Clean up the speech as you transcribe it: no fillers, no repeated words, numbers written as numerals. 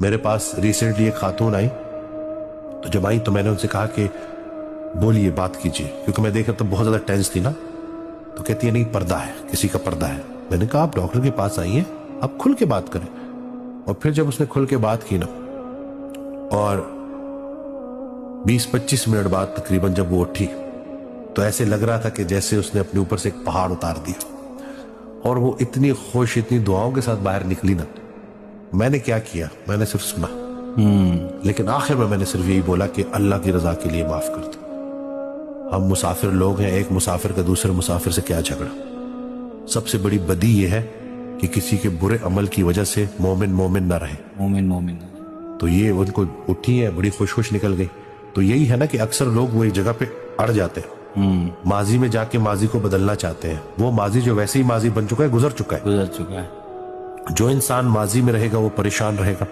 میرے پاس ریسنٹلی ایک خاتون آئی، تو جب آئی تو میں نے ان سے کہا کہ بولیے، بات کیجیے، کیونکہ میں دیکھ رہا تھا بہت زیادہ ٹینس تھی نا. تو کہتی ہے نہیں، پردہ ہے، کسی کا پردہ ہے. میں نے کہا آپ ڈاکٹر کے پاس آئی ہیں، آپ کھل کے بات کریں. اور پھر جب اس نے کھل کے بات کی نا، اور 20-25 منٹ بعد تقریباً جب وہ اٹھی تو ایسے لگ رہا تھا کہ جیسے اس نے اپنے اوپر سے ایک پہاڑ اتار دیا. اور وہ اتنی خوش، اتنی دعاؤں کے ساتھ باہر نکلی نا. میں نے کیا کیا؟ میں نے صرف سنا، لیکن آخر میں نے صرف یہی بولا کہ اللہ کی رضا کے لیے معاف کر دو. ہم مسافر لوگ ہیں، ایک مسافر کا دوسرے مسافر سے کیا جھگڑا؟ سب سے بڑی بدی یہ ہے کہ کسی کے برے عمل کی وجہ سے مومن مومن نہ رہے. مومن تو یہ ان کو اٹھی ہے، بڑی خوش خوش نکل گئی. تو یہی ہے نا کہ اکثر لوگ وہ ایک جگہ پہ اڑ جاتے ہیں، ماضی میں جا کے ماضی کو بدلنا چاہتے ہیں. وہ ماضی جو ویسے ہی ماضی بن چکا ہے، گزر چکا ہے. گزر چکا ہے. جو انسان ماضی میں رہے گا وہ پریشان رہے گا.